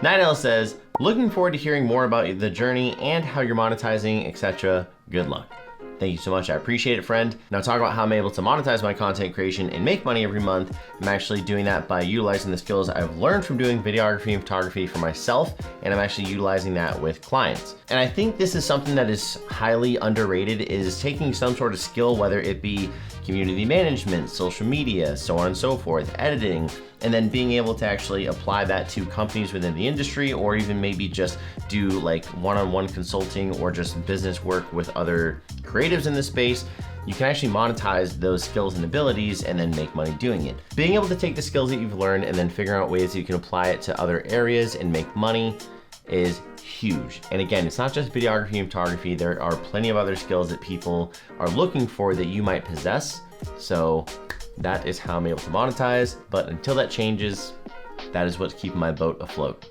Night says, looking forward to hearing more about the journey and how you're monetizing, etc. Good luck. Thank you so much. I appreciate it, friend. Now talk about how I'm able to monetize my content creation and make money every month. I'm actually doing that by utilizing the skills I've learned from doing videography and photography for myself, and I'm actually utilizing that with clients. And I think this is something that is highly underrated, is taking some sort of skill, whether it be community management, social media, so on and so forth, editing, and then being able to actually apply that to companies within the industry, or even maybe just do like one-on-one consulting or just business work with other creatives in the space. You can actually monetize those skills and abilities and then make money doing it. Being able to take the skills that you've learned and then figure out ways that you can apply it to other areas and make money is huge. And again, it's not just videography and photography. There are plenty of other skills that people are looking for that you might possess. So that is how I'm able to monetize. But until that changes, that is what's keeping my boat afloat.